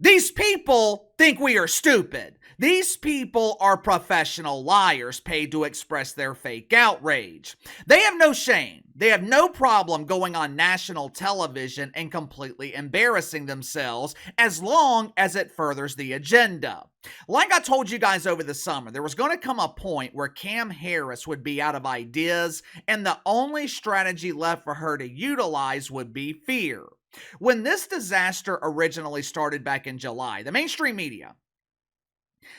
These people think we are stupid. These people are professional liars paid to express their fake outrage. They have no shame. They have no problem going on national television and completely embarrassing themselves as long as it furthers the agenda. Like I told you guys over the summer, there was going to come a point where Cam Harris would be out of ideas, and the only strategy left for her to utilize would be fear. When this disaster originally started back in July, the mainstream media,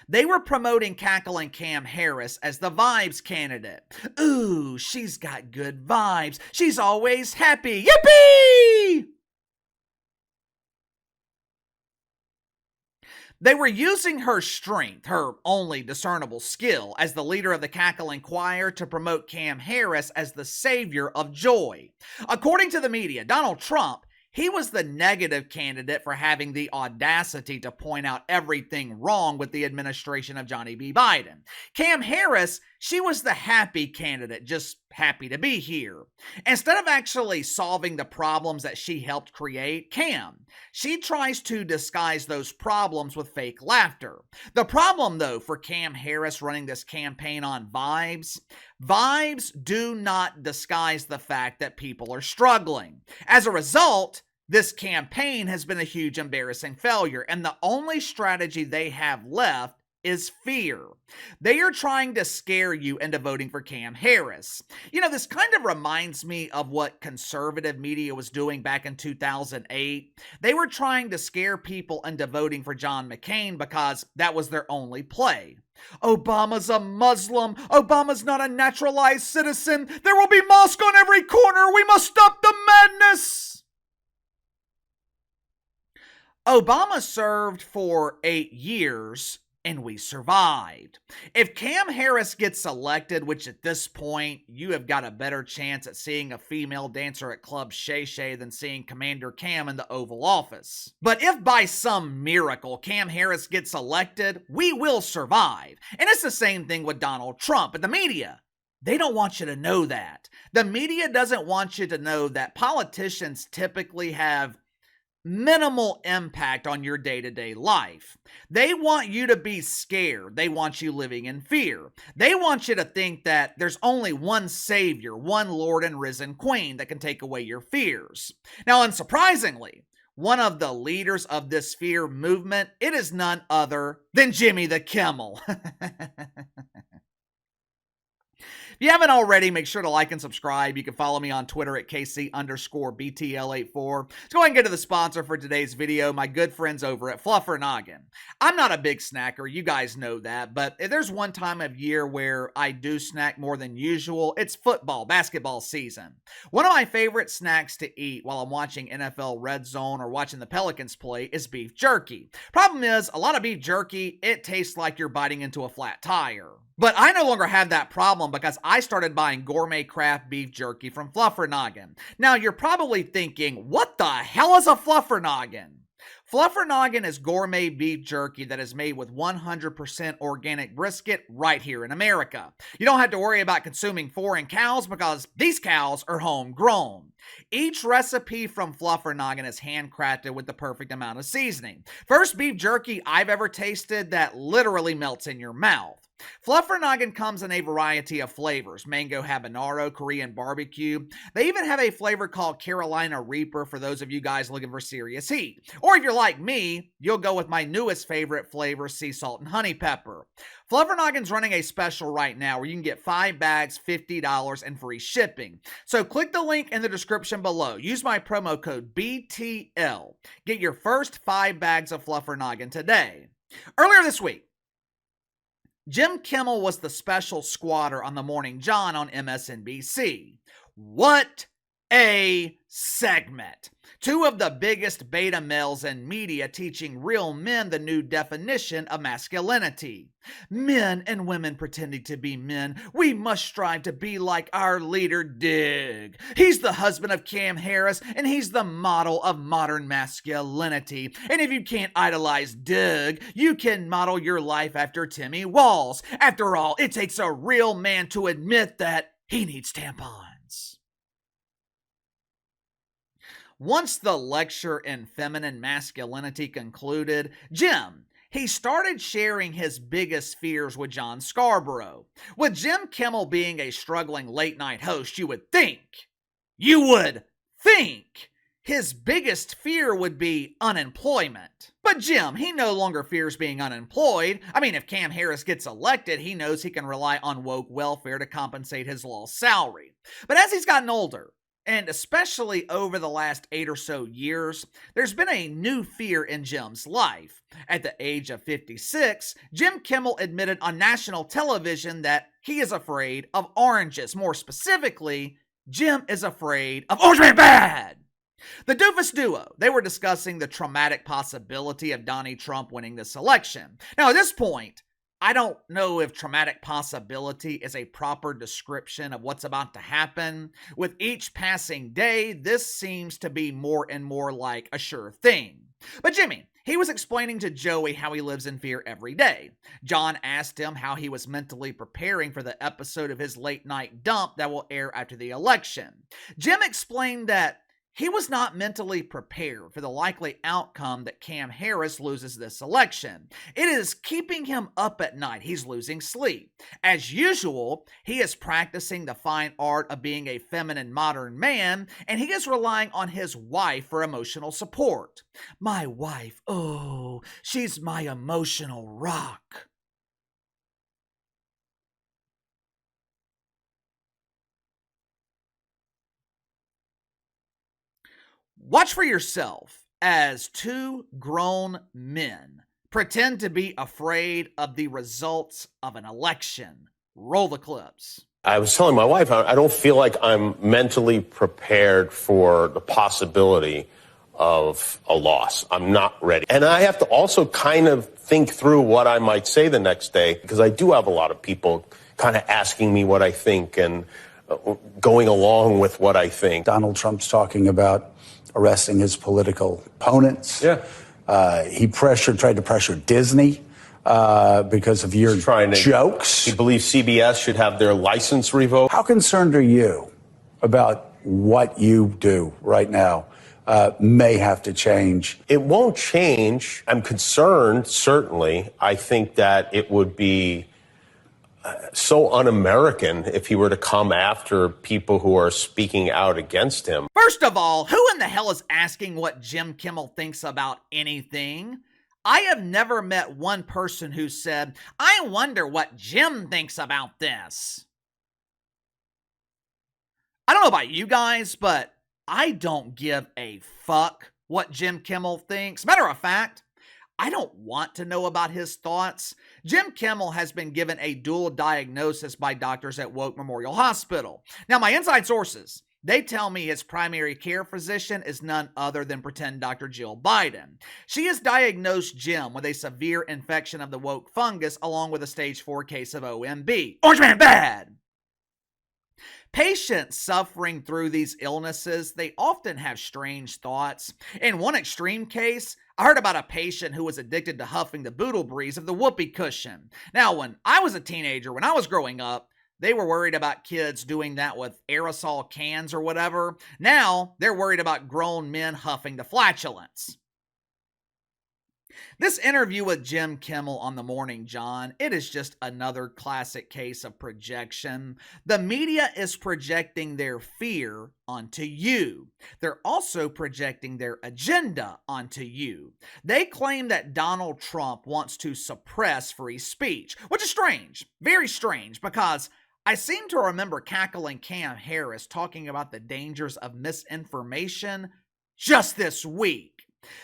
they were promoting cackling Cam Harris as the vibes candidate. Ooh, she's got good vibes. She's always happy. Yippee! They were using her strength, her only discernible skill, as the leader of the cackling choir to promote Cam Harris as the savior of joy. According to the media, Donald Trump, he was the negative candidate for having the audacity to point out everything wrong with the administration of Johnny B. Biden. Cam Harris, she was the happy candidate, just happy to be here. Instead of actually solving the problems that she helped create, Cam, she tries to disguise those problems with fake laughter. The problem, though, for Cam Harris running this campaign on vibes do not disguise the fact that people are struggling. As a result, this campaign has been a huge embarrassing failure, and the only strategy they have left is fear. They are trying to scare you into voting for Cam Harris. You know, this kind of reminds me of what conservative media was doing back in 2008. They were trying to scare people into voting for John McCain because that was their only play. Obama's a Muslim. Obama's not a naturalized citizen. There will be mosque on every corner. We must stop the madness. Obama served for 8 years, and we survived. If Cam Harris gets elected, which at this point, you have got a better chance at seeing a female dancer at Club Shay Shay than seeing Commander Cam in the Oval Office. But if by some miracle Cam Harris gets elected, we will survive. And it's the same thing with Donald Trump. But the media, they don't want you to know that. The media doesn't want you to know that politicians typically have minimal impact on your day-to-day life. They want you to be scared. They want you living in fear. They want you to think that there's only one savior, one Lord and risen Queen that can take away your fears. Now, unsurprisingly, one of the leaders of this fear movement, it is none other than Jimmy the Kimmel. If you haven't already, make sure to like and subscribe. You can follow me on Twitter at KC_BTL84. Let's go ahead and get to the sponsor for today's video, my good friends over at Fluffer Noggin. I'm not a big snacker, you guys know that, but if there's one time of year where I do snack more than usual, it's basketball season. One of my favorite snacks to eat while I'm watching NFL Red Zone or watching the Pelicans play is beef jerky. Problem is, a lot of beef jerky, it tastes like you're biting into a flat tire. But I no longer have that problem because I started buying gourmet craft beef jerky from Fluffer Noggin. Now, you're probably thinking, what the hell is a Fluffer Noggin? Fluffer Noggin is gourmet beef jerky that is made with 100% organic brisket right here in America. You don't have to worry about consuming foreign cows because these cows are homegrown. Each recipe from Fluffer Noggin is handcrafted with the perfect amount of seasoning. First beef jerky I've ever tasted that literally melts in your mouth. Fluffer Noggin comes in a variety of flavors: mango habanero, Korean barbecue. They even have a flavor called Carolina Reaper for those of you guys looking for serious heat. Or if you're like me, you'll go with my newest favorite flavor, sea salt and honey pepper. Fluffer Noggin's running a special right now where you can get 5 bags, $50, and free shipping. So click the link in the description below. Use my promo code BTL. Get your first 5 bags of Fluffer Noggin today. Earlier this week, Jim Kimmel was the special squatter on the Morning John on MSNBC. What a segment! 2 of the biggest beta males in media teaching real men the new definition of masculinity. Men and women pretending to be men, we must strive to be like our leader Dig. He's the husband of Cam Harris, and he's the model of modern masculinity. And if you can't idolize Dig, you can model your life after Timmy Walls. After all, it takes a real man to admit that he needs tampons. Once the lecture in feminine masculinity concluded, Jim, he started sharing his biggest fears with Joe Scarborough. With Jim Kimmel being a struggling late night host, you would think his biggest fear would be unemployment. But Jim, he no longer fears being unemployed. I mean, if Cam Harris gets elected, he knows he can rely on woke welfare to compensate his lost salary. But as he's gotten older, and especially over the last 8 or so years, there's been a new fear in Jim's life. At the age of 56, Jim Kimmel admitted on national television that he is afraid of oranges. More specifically, Jim is afraid of Orange Man Bad. The Doofus Duo, they were discussing the traumatic possibility of Donald Trump winning this election. Now, at this point, I don't know if traumatic possibility is a proper description of what's about to happen. With each passing day, this seems to be more and more like a sure thing. But Jimmy, he was explaining to Joey how he lives in fear every day. John asked him how he was mentally preparing for the episode of his late night dump that will air after the election. Jim explained that he was not mentally prepared for the likely outcome that Cam Harris loses this election. It is keeping him up at night. He's losing sleep. As usual, he is practicing the fine art of being a feminine modern man, and he is relying on his wife for emotional support. My wife, oh, she's my emotional rock. Watch for yourself as two grown men pretend to be afraid of the results of an election. Roll the clips. I was telling my wife, I don't feel like I'm mentally prepared for the possibility of a loss. I'm not ready. And I have to also kind of think through what I might say the next day, because I do have a lot of people kind of asking me what I think and going along with what I think. Donald Trump's talking about arresting his political opponents. Yeah. He tried to pressure Disney because of your jokes. He believes CBS should have their license revoked. How concerned are you about what you do right now may have to change? It won't change. I'm concerned, certainly. I think that it would be so un-American if he were to come after people who are speaking out against him. First of all, who in the hell is asking what Jim Kimmel thinks about anything? I have never met one person who said, I wonder what Jim thinks about this. I don't know about you guys, but I don't give a fuck what Jim Kimmel thinks. Matter of fact, I don't want to know about his thoughts. Jim Kimmel has been given a dual diagnosis by doctors at Woke Memorial Hospital. Now, my inside sources, they tell me his primary care physician is none other than pretend Dr. Jill Biden. She has diagnosed Jim with a severe infection of the woke fungus along with a stage 4 case of OMB. Orange Man Bad! Patients suffering through these illnesses, they often have strange thoughts. In one extreme case, I heard about a patient who was addicted to huffing the boodle breeze of the whoopee cushion. Now, when I was a teenager, when I was growing up, they were worried about kids doing that with aerosol cans or whatever. Now, they're worried about grown men huffing the flatulence. This interview with Jim Kimmel on the Morning John, it is just another classic case of projection. The media is projecting their fear onto you. They're also projecting their agenda onto you. They claim that Donald Trump wants to suppress free speech, which is strange, very strange, because I seem to remember cackling Cam Harris talking about the dangers of misinformation just this week.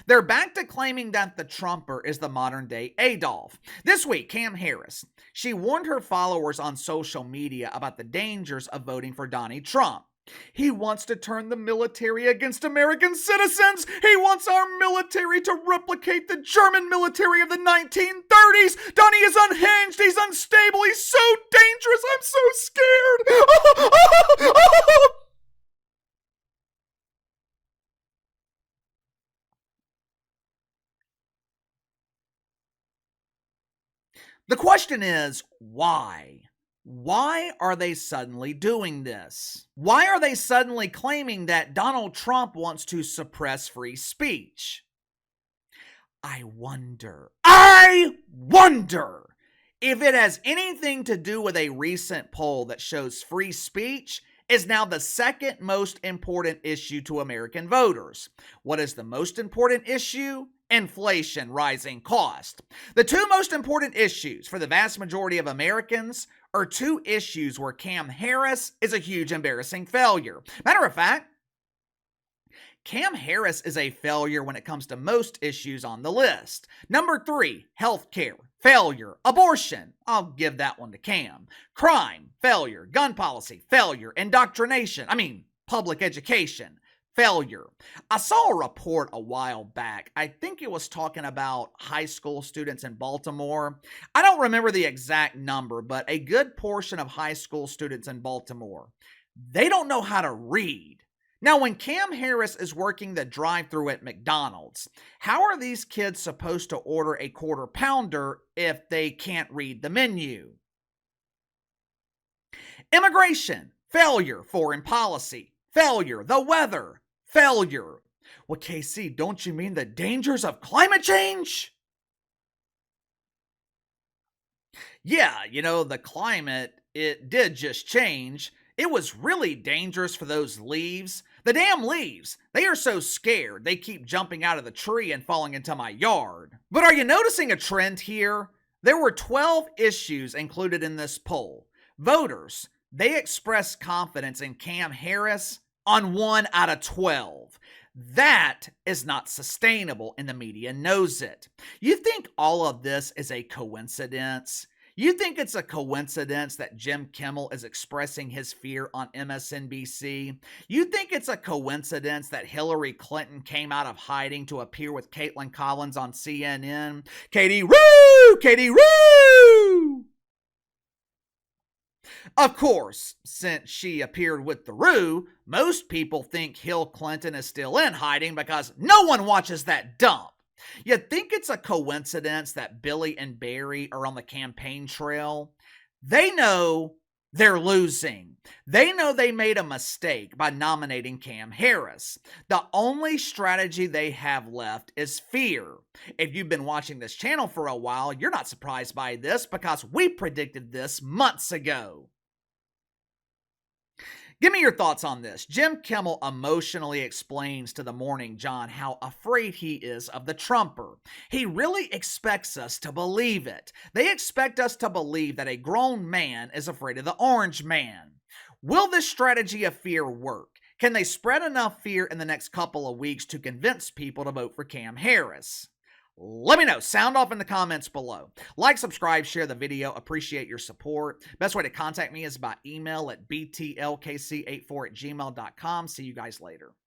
They're back to claiming that the Trumper is the modern-day Adolf. This week, Cam Harris, she warned her followers on social media about the dangers of voting for Donald Trump. He wants to turn the military against American citizens. He wants our military to replicate the German military of the 1930s. Donnie is unhinged. He's unstable. He's so dangerous. I'm so scared. The question is, why? Why are they suddenly doing this? Why are they suddenly claiming that Donald Trump wants to suppress free speech? I wonder if it has anything to do with a recent poll that shows free speech is now the second most important issue to American voters. What is the most important issue? Inflation, rising cost. The two most important issues for the vast majority of Americans are two issues where Cam Harris is a huge embarrassing failure. Matter of fact, Cam Harris is a failure when it comes to most issues on the list. Number 3, healthcare, failure. Abortion, I'll give that one to Cam. Crime, failure. Gun policy, failure. Indoctrination, public education, failure. I saw a report a while back. I think it was talking about high school students in Baltimore. I don't remember the exact number, but a good portion of high school students in Baltimore, they don't know how to read. Now, when Cam Harris is working the drive-thru at McDonald's, how are these kids supposed to order a quarter pounder if they can't read the menu? Immigration, failure. Foreign policy, failure. The weather, failure. Well, KC, don't you mean the dangers of climate change? Yeah, the climate, it did just change. It was really dangerous for those leaves. The damn leaves. They are so scared, they keep jumping out of the tree and falling into my yard. But are you noticing a trend here? There were 12 issues included in this poll. Voters, they expressed confidence in Cam Harris on 1 out of 12. That is not sustainable, and the media knows it. You think all of this is a coincidence? You think it's a coincidence that Jim Kimmel is expressing his fear on MSNBC? You think it's a coincidence that Hillary Clinton came out of hiding to appear with Caitlin Collins on CNN? Katie Roo! Katie Roo! Of course, since she appeared with the Roo, most people think Hill Clinton is still in hiding because no one watches that dump. You think it's a coincidence that Billy and Barry are on the campaign trail? They know they're losing. They know they made a mistake by nominating Cam Harris. The only strategy they have left is fear. If you've been watching this channel for a while, you're not surprised by this because we predicted this months ago. Give me your thoughts on this. Jim Kimmel emotionally explains to the Morning John how afraid he is of the Trumper. He really expects us to believe it. They expect us to believe that a grown man is afraid of the orange man. Will this strategy of fear work? Can they spread enough fear in the next couple of weeks to convince people to vote for Cam Harris? Let me know. Sound off in the comments below. Like, subscribe, share the video. Appreciate your support. Best way to contact me is by email at btlkc84@gmail.com. See you guys later.